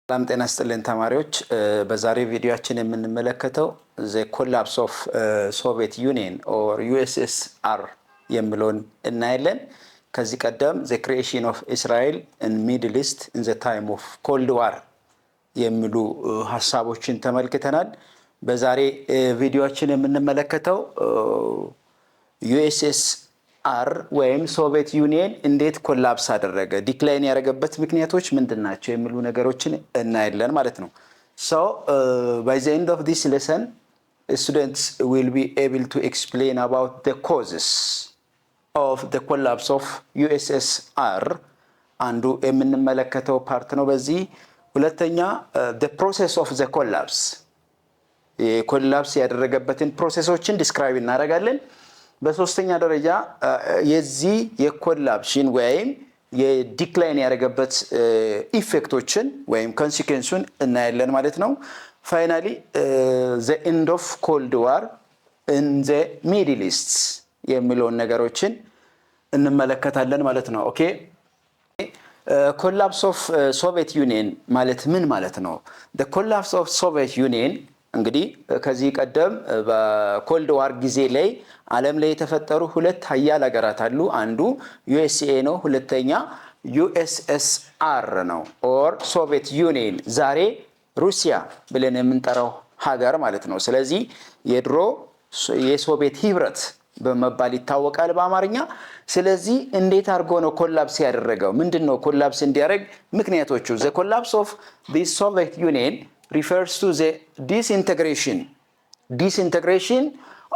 ሰላም ጤና ይስጥልን ተማሪዎች በዛሬ ቪዲዮአችን የምንመለከተው the collapse of Soviet Union or USSR የሚለውን እናያለን። ከዚህ ቀደም the creation of Israel in Middle East in the time of Cold War የሚሉ ሐሳቦችን ተመልክተናል። በዛሬ ቪዲዮአችን የምንመለከተው USSR ወይም ሶቪየት ዩኒየን እንዴት ኮላፕስ አደረገ ዲክላይን ያደረገበት ምክንያቶች ምንድናቸው የሚሉ ነገሮችን እናያለን ማለት ነው። So by the end of this lesson students will be able to explain about the causes of the collapse of USSR አንዱ የምንመለከተው ፓርት ነው። በዚህ ሁለተኛ the process of the collapse የኮላፕስ ያደረገበትን ፕሮሰሶችን ዲስክራይብ እናደርጋለን። በሶስተኛ ደረጃ የዚህ የኮላፕሽን ወይም የዲክላይን ያደረገበት ኢፌክቶችን ወይም ኮንሲኩዌንሱን እናያለን ማለት ነው። ፋይናሊ the end of cold war in the middle east የሚለውን ነገሮችን እንመለከታለን ማለት ነው። ኦኬ collapse of Soviet Union ማለት ምን ማለት ነው? the collapse of Soviet Union እንግዲህ ከዚህ ቀደም በኮልድ ዋር ጊዜ ላይ ዓለም ላይ የተፈጠሩ ሁለት ኃያል ሀገራት አሉ። አንዱ ዩኤስኤ ነው፣ ሁለተኛ ዩኤስኤስአር ነው ኦር ሶቪየት ዩኒየን ዛሬ ሩሲያ ብለን የምንጠራው ሀገር ማለት ነው። ስለዚህ የድሮ የሶቪየት ህብረት በመባል ይታወቃል በአማርኛ። ስለዚህ እንዴት አድርጎ ነው ኮላፕስ ያደረገው? ምንድነው ኮላፕስ እንዲያደርግ ምክንያቶቹ? the collapse of the Soviet Union refers to the disintegration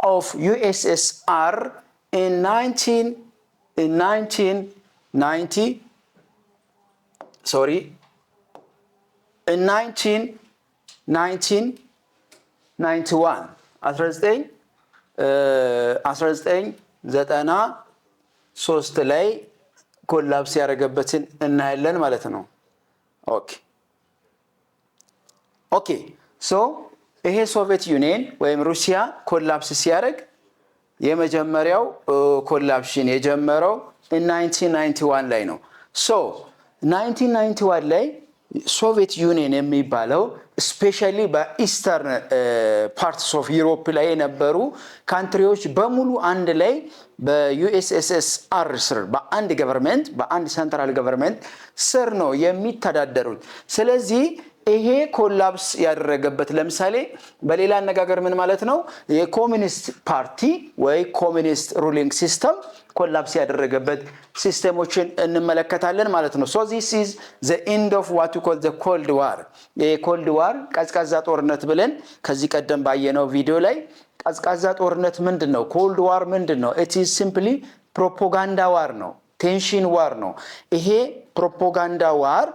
of USSR in 1991 1993 ላይ ኮላፕስ ያደረገበትን እናያለን ማለት ነው። ኦኬ ሶ ይሄ ሶቪየት ዩኒየን ወይም ሩሲያ ኮላፕስ ሲያደርግ የመጀመሪያው ኮላፕሽን የጀመረው 1991 ላይ ነው። ሶ 1991 ላይ ሶቪየት ዩኒየን የሚባለው ስፔሻሊ በኢስተርን ፓርትስ ኦፍ ዩሮፕ ላይ የነበሩ ካንትሪዎች በሙሉ አንድ ላይ በዩኤስኤስአር ስር በአንድ ገቨርንመንት በአንድ ሴንትራል ገቨርንመንት ስር ነው የሚተዳደሩት። ስለዚህ ይሄ ኮላፕስ ያደረገበት ለምሳሌ በሌላ አነጋገር ምን ማለት ነው? የኮሚኒስት ፓርቲ ወይ ኮሚኒስት ሩሊንግ ሲስተም ኮላፕስ ያደረገበት ሲስተሞችን እንመለከታለን ማለት ነው። so this is the end of what we call the cold war የኮልድ ዋር ቀዝቃዛ ጦርነት ብለን ከዚህ ቀደም ባየነው ቪዲዮ ላይ ቀዝቃዛ ጦርነት ምንድነው? ኮልድ ዋር ምንድነው? it is simply ፕሮፓጋንዳ ዋር ነው፣ ቴንሽን ዋር ነው። ይሄ ፕሮፓጋንዳ ዋር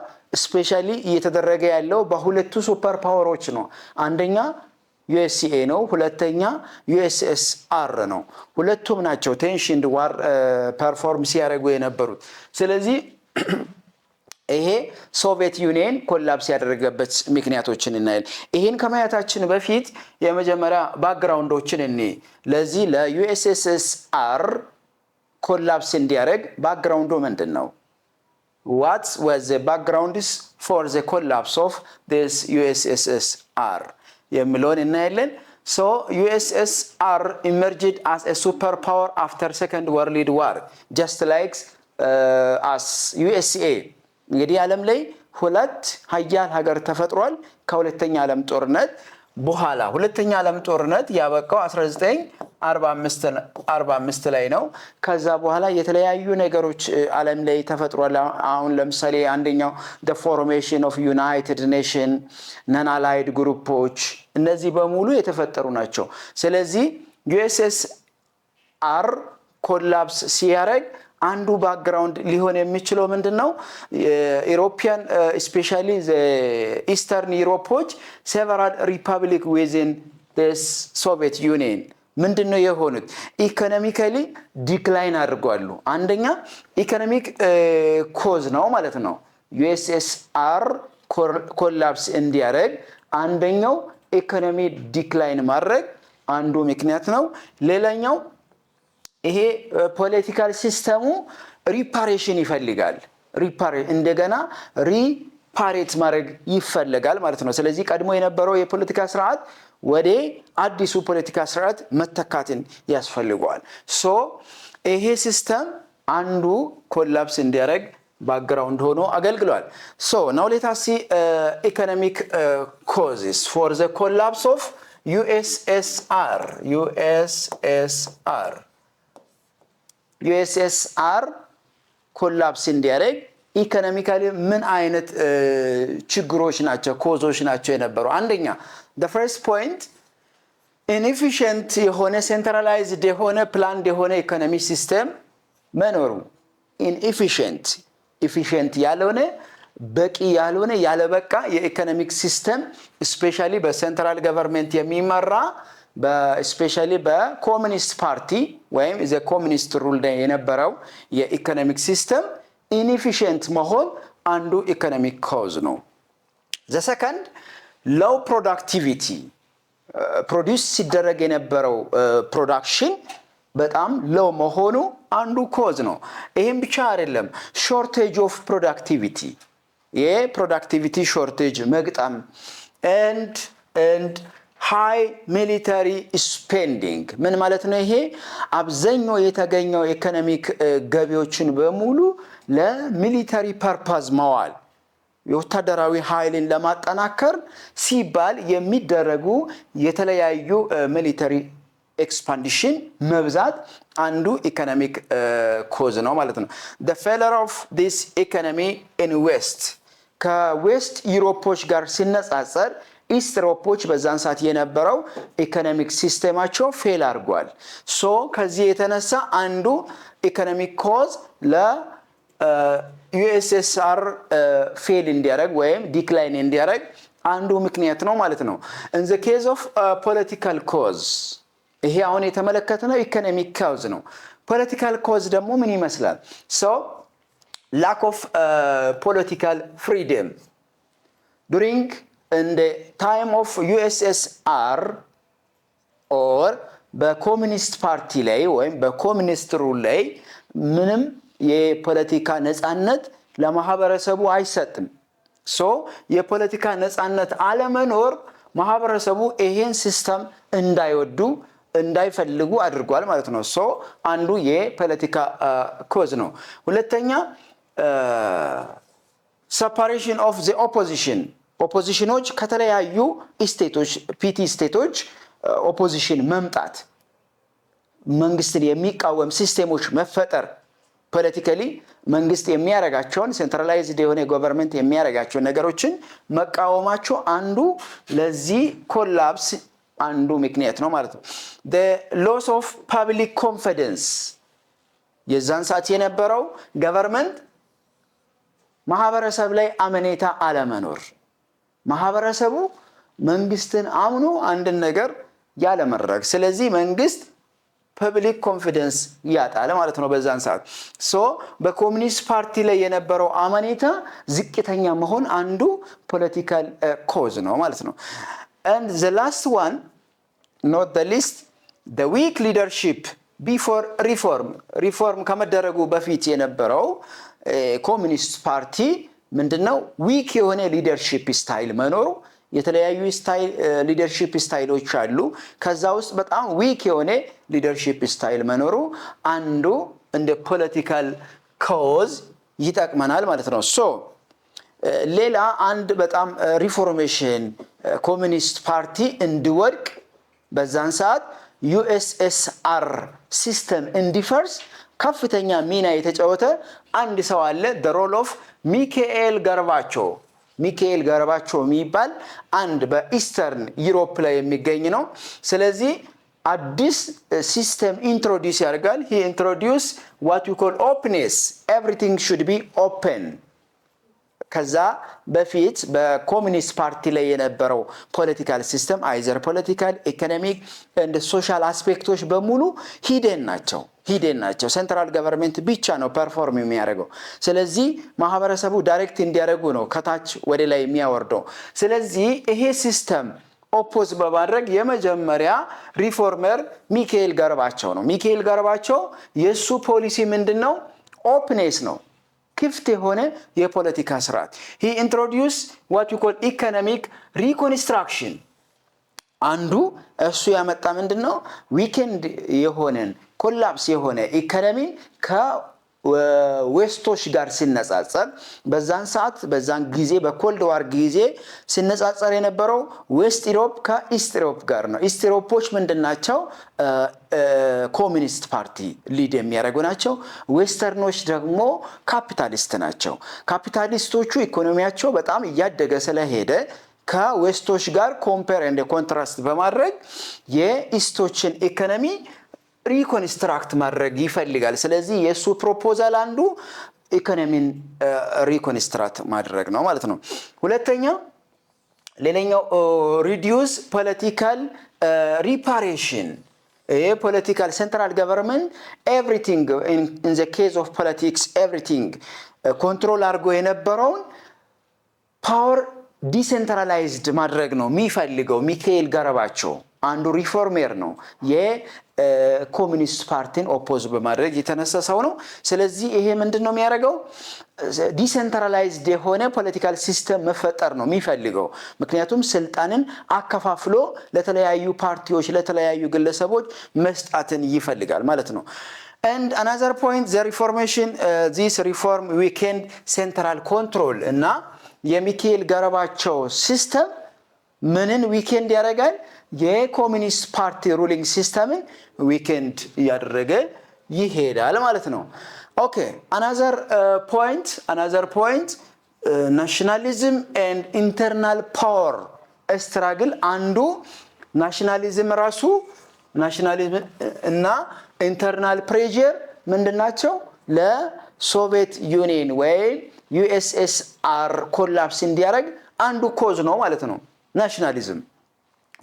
ስፔሻሊ እየተደረገ ያለው በሁለቱ ሱፐር ፓወሮች ነው። አንደኛ ዩኤስኤ ነው፣ ሁለተኛ ዩኤስኤስአር ነው። ሁለቱም ናቸው ቴንሽን ዋር ፐርፎርም ሲያደርጉ የነበሩት። ስለዚህ ይሄ ሶቪየት ዩኒየን ኮላፕስ ያደረገበት ምክንያቶችን እናያለን። ይሄን ከማየታችን በፊት የመጀመሪያ ባክግራውንዶችን ለዚህ ለዩኤስኤስአር ኮላፕስ እንዲያደርግ ባክግራውንዱ ምንድነው? What was the background for the collapse of this USSR? የሚለውን እናያለን። So USSR emerged as a superpower after Second World War, just like as USA. እንግዲህ ዓለም ላይ ሁለት ኃያል ሀገር ተፈጥሯል ከሁለተኛ ዓለም ጦርነት በኋላ። ሁለተኛ ዓለም ጦርነት ያበቃው 1945 ላይ ነው። ከዛ በኋላ የተለያዩ ነገሮች ዓለም ላይ ተፈጥሯል። አሁን ለምሳሌ አንደኛው the formation of United Nations non-allied ግሩፖች እነዚህ በሙሉ የተፈጠሩ ናቸው። ስለዚህ USSR ኮላፕስ ሲያደርግ አንዱ ባክግራውንድ ሊሆን የሚችለው ምንድነው? ዩሮፒያን ስፔሻሊ ኢስተርን ዩሮፖች several republic within the Soviet Union ምንድነው የሆኑት? ኢኮኖሚካሊ ዲክላይን አድርጓሉ። አንደኛ ኢኮኖሚክ ኮዝ ነው ማለት ነው። USSR ኮላፕስ እንዲያደርግ አንደኛው ኢኮኖሚ ዲክላይን ማድረግ አንዱ ምክንያት ነው። ሌላኛው ይሄ ፖለቲካል ሲስተሙ ሪፓሬሽን ይፈልጋል። እንደገና ፓሬት ማድረግ ይፈልጋል ማለት ነው። ስለዚህ ቀድሞ የነበረው የፖለቲካ ስርዓት ወደ አዲሱ ፖለቲካ ስርዓት መተካትን ያስፈልገዋል። ሶ ይሄ ሲስተም አንዱ ኮላፕስ እንዲያደርግ ባክግራውንድ ሆኖ አገልግሏል። ሶ ናው ሌት አስ ሲ ኢኮኖሚክ ኮዝስ ፎር ዘ ኮላፕስ ኦፍ ዩኤስኤስአር ኮላፕስ እንዲያደርግ ኢኮኖሚካሊ ምን አይነት ችግሮች ናቸው ኮዞች ናቸው የነበሩ? አንደኛ the first point inefficient የሆነ centralized የሆነ planned የሆነ ኢኮኖሚ ሲስተም መኖሩ። ኢፊሽንት ያልሆነ በቂ ያልሆነ ያለበቃ የኢኮኖሚክ ሲስተም ስፔሻሊ በሴንትራል ገቨርንመንት የሚመራ በስፔሻሊ በኮሙኒስት ፓርቲ ወይም ዘ ኮሙኒስት ሩል የነበረው የኢኮኖሚክ ሲስተም ኢንኤፊሽንት መሆን አንዱ ኢኮኖሚክ ኮዝ ነው። ዘ ሰከንድ ሎው ፕሮዳክቲቪቲ ፕሮዲውስ ሲደረግ የነበረው ፕሮዳክሽን በጣም ሎው መሆኑ አንዱ ኮዝ ነው። ይሄም ብቻ አይደለም፣ ሾርቴጅ ኦፍ ፕሮዳክቲቪቲ የፕሮዳክቲቪቲ ሾርቴጅ መግጠም and high military spending ምን ማለት ነው? ይሄ አብዛኛው የተገኘው ኢኮኖሚክ ገቢዎችን በሙሉ ለሚሊታሪ ፐርፐዝ ማዋል የወታደራዊ ኃይልን ለማጠናከር ሲባል የሚደረጉ የተለያዩ ሚሊታሪ ኤክስፓንዲሽን መብዛት አንዱ ኢኮኖሚክ ኮዝ ነው ማለት ነው። the failure of this economy in west ከዌስት ዩሮፖች ጋር ሲነጻጸር ኢስት ዩሮፖች በዛን ሰዓት የነበረው ኢኮኖሚክ ሲስተማቸው ፌል አድርጓል። ሶ ከዚህ የተነሳ አንዱ ኢኮኖሚክ ኮዝ ለዩኤስኤስአር ፌል እንዲያደርግ ወይም ዲክላይን እንዲያደርግ አንዱ ምክንያት ነው ማለት ነው። in the case of political cause ይሄ አሁን የተመለከተነው ኢኮኖሚክ ኮዝ ነው። ፖለቲካል ኮዝ ደግሞ ምን ይመስላል? so lack of political freedom during in the time of USSR or በኮሙኒስት ፓርቲ ላይ ወይም በኮሙኒስት ሩል ላይ ምንም የፖለቲካ ነፃነት ለማህበረሰቡ አይሰጥም። ሶ የፖለቲካ ነፃነት አለመኖር ማህበረሰቡ ይሄን ሲስተም እንዳይወዱ እንዳይፈልጉ አድርጓል ማለት ነው። ሶ አንዱ የፖለቲካ ኮዝ ነው። ሁለተኛ separation of the opposition ኦፖዚሽኖች ከተለያዩ ስቴቶች ፒቲ ስቴቶች ኦፖዚሽን መምጣት መንግስትን የሚቃወም ሲስተሞች መፈጠር ፖለቲካሊ መንግስት የሚያረጋቸውን ሴንትራላይዝድ የሆነ ገቨርንመንት የሚያረጋቸው ነገሮችን መቃወማቸው አንዱ ለዚህ ኮላፕስ አንዱ ምክንያት ነው ማለት ነው። the loss of public confidence የዛን ሰዓት የነበረው ገቨርንመንት ማህበረሰብ ላይ አመኔታ አለመኖር ማህበረሰቡ መንግስትን አምኖ አንድን ነገር ያለመረግ ስለዚህ መንግስት ፐብሊክ ኮንፊደንስ ያጣለ ማለት ነው በዛን ሰዓት። ሶ በኮሙኒስት ፓርቲ ላይ የነበረው አመኔታ ዝቅተኛ መሆን አንዱ ፖለቲካል ኮዝ ነው ማለት ነው። and the last one not the least the weak leadership before reform ከመደረጉ በፊት የነበረው ኮሙኒስት ፓርቲ ምንድነው ዊክ የሆነ ሊደርሺፕ ስታይል መኖሩ የተለያዩ ስታይል ሊደርሺፕ ስታይሎች አሉ ከዛ ውስጥ በጣም ዊክ የሆነ ሊደርሺፕ ስታይል መኖሩ አንዱ እንደ ፖለቲካል ኮዝ ይጠቅመናል ማለት ነው። ሶ ሌላ አንድ በጣም ሪፎርሜሽን ኮሙኒስት ፓርቲ እንዲወድቅ በዛን ሰዓት ዩኤስኤስአር ሲስተም እንዲፈርስ ከፍተኛ ሚና የተጫወተ አንድ ሰው አለ the role of ሚካኤል ገርባቾ የሚባል አንድ በኢስተርን ዩሮፕ ላይ የሚገኝ ነው። ስለዚህ አዲስ ሲስተም ኢንትሮዲዩስ ያደርጋል። he introduce what we call openness everything should be open ከዛ በፊት በኮሙኒስት ፓርቲ ላይ የነበረው ፖለቲካል ሲስተም አይዘር ፖለቲካል ኢኮኖሚክ and ሶሻል አስፔክቶች በሙሉ ሂደን ናቸው ሴንትራል ገቨርንመንት ብቻ ነው ፐርፎርም የሚያደርገው። ስለዚህ ማህበረሰቡ ዳይሬክት እንዲያደርጉ ነው ከታች ወደ ላይ የሚያወርደው። ስለዚህ ይሄ ሲስተም ኦፖዝ በማድረግ የመጀመሪያ ሪፎርመር ሚካኤል ገርባቾ ነው። ሚካኤል ገርባቾ የሱ ፖሊሲ ምንድነው? ኦፕኔስ ነው። ክፍት የሆነ የፖለቲካ ስርዓት he introduced what we call economic reconstruction አንዱ እሱ ያመጣ ምንድነው ዊኬንድ የሆነን ኮላፕስ የሆነ ኢኮኖሚ ከዌስቶች ጋር ሲነጻጸር በዛን ሰዓት በዛን ጊዜ በኮልድ ዋር ጊዜ ሲነጻጸር የነበረው ዌስት ኢሮፕ ከኢስት ኢሮፕ ጋር ነው ኢስት ኢሮፖች ምንድናቸው ኮሚኒስት ፓርቲ ሊድ የሚያደርጉ ናቸው ዌስተርኖች ደግሞ ካፒታሊስት ናቸው ካፒታሊስቶቹ ኢኮኖሚያቸው በጣም እያደገ ስለሄደ ከዌስቶች ጋር ኮምፔር ኤንድ ኮንትራስት በማድረግ የኢስቶችን ኢኮኖሚ ሪኮንስትራክት ማድረግ ይፈልጋል ስለዚህ የሱ ፕሮፖዛል አንዱ ኢኮኖሚን ሪኮንስትራክት ማድረግ ነው ማለት ነው ሁለተኛ ሌላኛው ሪዲዩስ ፖለቲካል ሪፓሬሽን political central government everything in the case of politics everything control አድርጎ የነበረውን power decentralized ማድረግ ነው የሚፈልገው ሚካኤል ገረባቸው አንዱ ሪፎርመር ነው የኮሚኒስት ፓርቲን ኦፖዝ በማድረግ የተነሳሰው ነው ስለዚህ ይሄ ምንድነው የሚያደርገው ዲሴንትራላይዝድ የሆነ ፖለቲካል ሲስተም መፈጠር ነው የሚፈልገው ምክንያቱም ስልጣንን አከፋፍሎ ለተለያዩ ፓርቲዎች ለተለያዩ ግለሰቦች መስጣትን ይፈልጋል ማለት ነው and another point the reformation this reform weakened central control እና የሚካኤል ገረባቸው ሲስተም ምንን ዊኬንድ ያደርጋል የኮሚኒስት ፓርቲ ሩሊንግ ሲስተምን ዊኬንድ ያደረገ ይሄዳል ማለት ነው okay another point nationalism and internal power struggle አንዱ ናሽናሊዝም ራሱ ናሽናሊዝም እና ኢንተርናል ፕሬዠር ምንድናቸው ለሶቪየት ዩኒየን ወይ USSR ኮላፕስ እንዲያደርግ አንዱ ኮዝ ነው ማለት ነው nationalism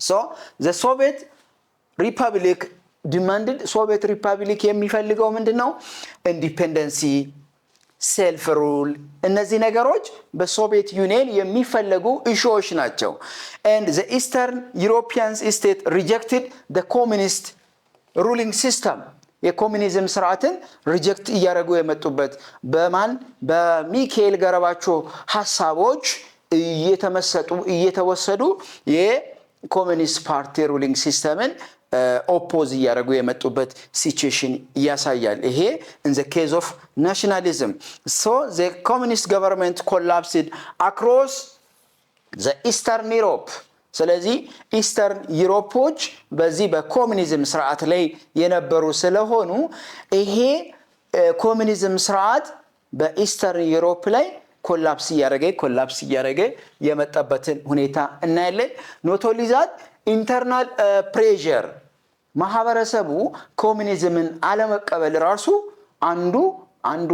so the Soviet Republic demanded Soviet Republic የሚፈልገው ምንድነው independency self rule እነዚህ ነገሮች በሶቪየት ዩኒየን የሚፈልጉ ኢሹዎች ናቸው and the Eastern European state rejected the communist ruling system የኮሙኒዝም ስርዓትን ሪጀክት ያደረጉ የመጡበት በማን በሚካኤል ገረባቸው ሐሳቦች እየተወሰዱ የኮሙኒስት ፓርቲ ሩሊንግ ሲስተምን ኦፖዝ ያደረጉ የመጡበት ሲቹዌሽን ያሳያል ይሄ in the case of nationalism so the communist government collapsed across the Eastern Europe ስለዚህ ኢስተርን ዩሮፖች በዚህ በኮሙኒዝም ስርዓት ላይ የነበሩ ስለሆኑ ይሄ ኮሙኒዝም ስርዓት በኢስተርን ዩሮፕ ላይ ኮላፕስ ያደረገ የመጣበትን ሁኔታ እናያለን not only that internal pressure ማህበረሰቡ ኮሙኒዝምን አለመቀበል ራሱ አንዱ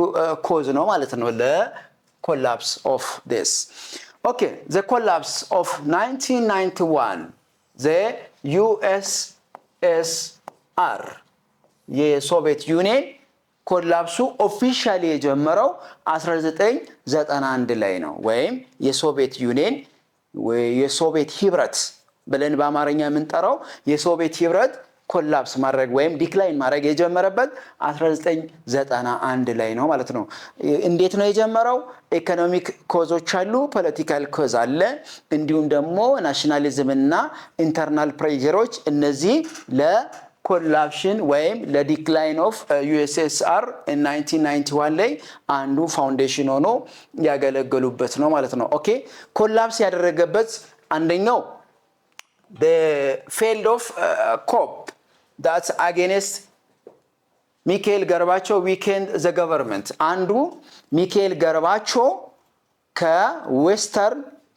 ኮዝ ነው ማለት ነው ለኮላፕስ of this okay the collapse of 1991 the USSR የሶቪየት ዩኒየን ኮላፕሱ ኦፊሻሊ የጀመረው 1991 ላይ ነው ወይም የሶቪየት ዩኒየን ወይ የሶቪየት ህብረት ብለን በአማርኛ የምንጠራው የሶቪየት ህብረት ኮላፕስ ማድረግ ወይም ዲክላይን ማድረግ የጀመረበት 1991 ላይ ነው ማለት ነው እንዴት ነው የጀመረው ኢኮኖሚክ ኮዞች አሉ ፖለቲካል ኮዝ አለ እንዲሁም ደግሞ ናሽናሊዝም እና ኢንተርናል ፕሬዠሮች እነዚህ ለኮላፕሽን ወይም ለዲክላይን ኦፍ USSR in 1991 ላይ አንዱ ፋውንዴሽን ሆኖ ያገለገሉበት ነው ማለት ነው ኦኬ ኮላፕስ ያደረገበት አንደኛው the failed of COP that's against ሚካኤል ገረባቸው weakened the government አንዱ ሚካኤል ገረባቸው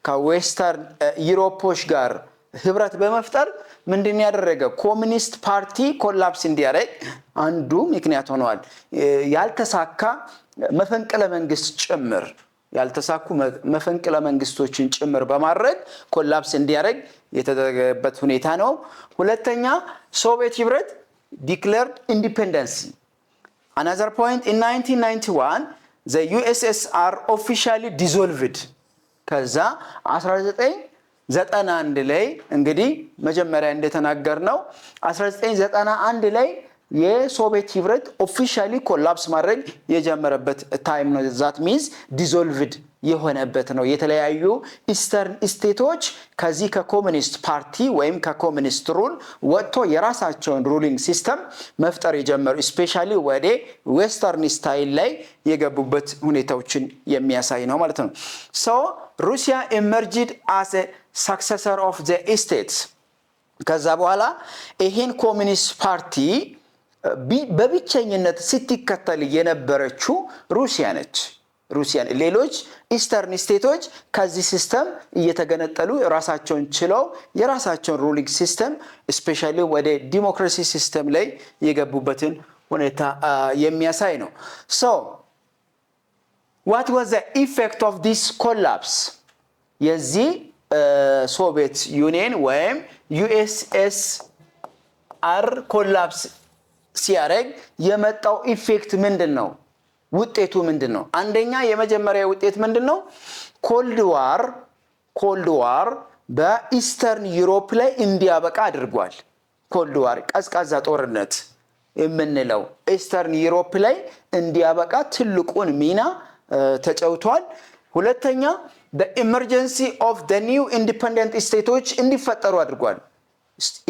ከዌስተርን ዩሮፖች ጋር ህብረት በመፍጠር ምንድን ያደረገ ኮሙኒስት ፓርቲ ኮላፕስ እንዲያደርግ አንዱ ምክንያት ሆኗል ያልተሳካ መፈንቅለ መንግስት ጭምር ያልተሳኩ መፈንቅለ መንግስቶችን ጭምር በማድረግ ኮላፕስ እንዲያደርግ የተደረገበት ሁኔታ ነው ሁለተኛ ሶቪየት ህብረት declared independence another point in 1991 the USSR officially dissolved ከዛ 1991 ላይ እንግዲህ መጀመሪያ እንደተናገርነው 1991 ላይ የሶቪየት ህብረት ኦፊሻሊ ኮላፕስ ማድረግ የጀመረበት ታይም ነው። ዛት ሚንስ ዲዞልቭድ የሆነበት ነው። የተለያዩ ኢስተርን ስቴቶች ከዚህ ከኮሙኒስት ፓርቲ ወይም ከኮሙኒስት ሩል ወጥቶ የራሳቸውን ሩሊንግ ሲስተም መፍጠር የጀመሩ ስፔሻሊ ወደ ዌስተርን ስታይል ላይ የገቡበት ሁኔታዎችን የሚያሳይ ነው ማለት ነው። ሶ ሩሲያ ኢመርጅድ አስ ኤ ሰክሰሰር ኦፍ ዘ ስቴትስ። ከዛ በኋላ ይሄን ኮሙኒስት ፓርቲ በብቸኝነት ስትከተል የነበረችው ሩሲያ ነች። ሌሎች ኢስተርን ስቴቶች ከዚህ ሲስተም እየተገነጠሉ ራሳቸውን ችለው የራሳቸውን ሩሊንግ ሲስተም ስፔሻሊ ወደ ዲሞክራሲ ሲስተም ላይ የገቡበትን ሁኔታ የሚያሳይ ነው። ሶ what was the effect of this collapse? የዚህ ሶቪየት ዩኒየን ወይም ዩኤስኤስአር ኮላፕስ ሲያደርግ የመጣው ኢፌክት ምንድን ነው? ውጤቱ ምንድን ነው? አንደኛ የመጀመሪያ ውጤት ምንድን ነው? ኮልድ ዋር በኢስተርን ዩሮፕ ላይ እንዲያበቃ አድርጓል። ኮልድ ዋር ቀዝቃዛ ጦርነት የምንለው ኢስተርን ዩሮፕ ላይ እንዲያበቃ ትልቁን ሚና ተጫውቷል። ሁለተኛ the emergency of the new independent ስቴቶች እንዲፈጠሩ አድርጓል።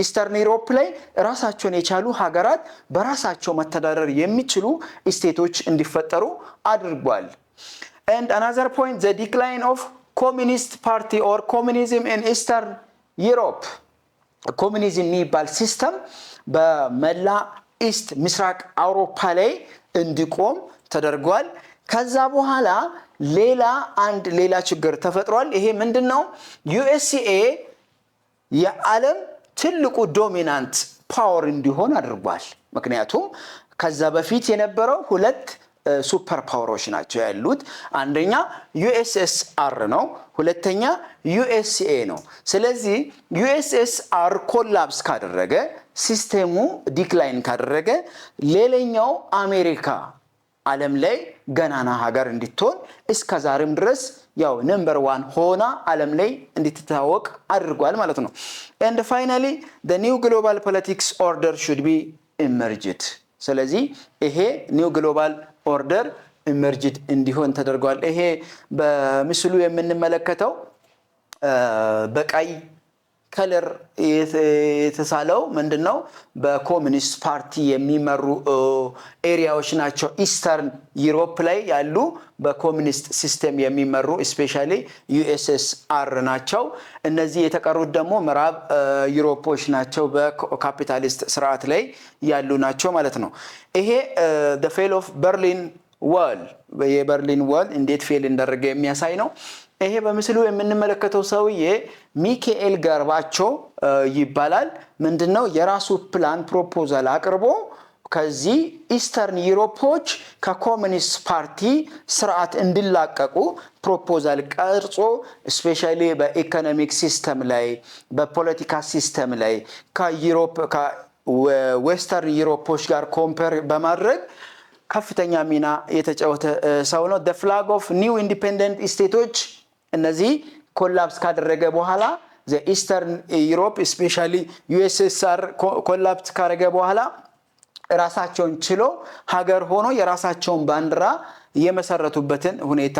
ኢስተርን ዩሮፕ ላይ ራሳቸውን የቻሉ ሀገራት በራሳቸው መተዳደር የሚችሉ ስቴቶች እንዲፈጠሩ አድርጓል። and another point, the decline of communist party or communism in eastern europe. ኮሙኒዝም የሚባል ሲስተም በመላ ኢስት ምስራቅ አውሮፓ ላይ እንዲቆም ተደርጓል። ከዛ በኋላ ሌላ ችግር ተፈጥሯል። ይሄ ምንድነው? ዩኤስኤ የዓለም ትልቁ ዶሚናንት ፓወር እንዲሆን አድርጓል። ምክንያቱም ከዛ በፊት የነበረው ሁለት ሱፐር ፓወሮች ናቸው ያሉት። አንደኛ ዩኤስኤስአር ነው፣ ሁለተኛ ዩኤስኤ ነው። ስለዚህ ዩኤስኤስአር ኮላፕስ ካደረገ ሲስተሙ ዲክላይን ካደረገ ሌላኛው አሜሪካ ዓለም ላይ ገናና ሀገር እንድትሆን እስከዛሬም ድረስ ያው ነምበር 1 ሆና ዓለም ላይ እንድትታወቅ አድርጓል ማለት ነው። and finally the new global politics order should be emerged. ስለዚህ ይሄ ኒው ግሎባል ኦርደር ኢመርጅድ እንዲሆን ተደርጓል። ይሄ በምስሉ የምንመለከተው በቀይ ከለር የተሳለው ምንድነው? በኮሙኒስት ፓርቲ የሚመሩ ኤሪያዎች ናቸው። ኢስተርን ዩሮፕ ላይ ያሉ በኮሙኒስት ሲስተም የሚመሩ ስፔሻሊ ዩኤስኤስአር ናቸው። እነዚህ የተቀሩት ደግሞ ምዕራብ ዩሮፖች ናቸው፣ በካፒታሊስት ስርዓት ላይ ያሉ ናቸው ማለት ነው። ይሄ the fall of Berlin Wall የበርሊን ዋል እንዴት ፌል እንዳደረገ የሚያሳይ ነው። ይሄ በምስሉ የምንመለከተው ሰውዬ ሚካኤል ገርባቾ ይባላል። ምንድነው? የራሱ ፕላን ፕሮፖዛል አቅርቦ ከዚህ ኢስተርን ዩሮፖች ከኮሙኒስት ፓርቲ ስርዓት እንዲላቀቁ ፕሮፖዛል ቀርጾ ስፔሻሊ በኢኮኖሚክ ሲስተም ላይ በፖለቲካ ሲስተም ላይ ከዌስተርን ዩሮፖች ጋር ኮምፔር በማድረግ ከፍተኛ ሚና የተጫወተ ሰው ነው። the flag of new independent ስቴቶች እነዚህ ኮላፕስ ካደረገ በኋላ the eastern europe especially USSR ኮላፕስ ካደረገ በኋላ ራሳቸውን ችሎ ሀገር ሆኖ የራሳቸውን ባንዲራ የመሰረቱበትን ሁኔታ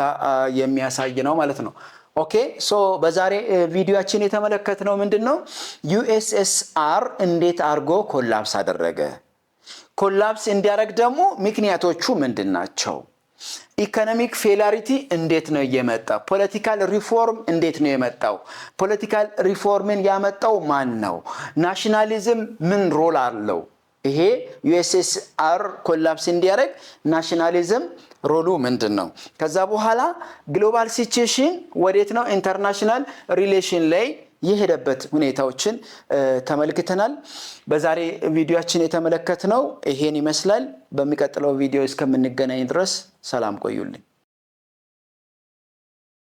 የሚያሳይ ነው ማለት ነው። ኦኬ ሶ በዛሬ ቪዲዮአችን የተመለከትነው ምንድነው? USSR እንዴት አርጎ ኮላፕስ አደረገ፣ ኮላፕስ እንዲያደርግ ደግሞ ምክንያቶቹ ምንድናቸው? ኢኮኖሚክ ፌላሪቲ እንዴት ነው የመጣው? ፖለቲካል ሪፎርም እንዴት ነው የመጣው? ፖለቲካል ሪፎርምን ያመጣው ማን ነው? ናሽናሊዝም ምን ሮል አለው? ይሄ ዩኤስኤስአር ኮላፕስ እንዲያደርግ ናሽናሊዝም ሮሉ ምንድነው? ከዛ በኋላ ግሎባል ሲቹዌሽን ወዴት ነው ኢንተርናሽናል ሪሌሽን ላይ የሄደበት ሁኔታዎችን ተመልክተናል። በዛሬ ቪዲዮአችን የተመለከትነው ይሄን ይመስላል። በሚቀጥለው ቪዲዮ እስከምንገናኝ ድረስ ሰላም ቆዩልኝ።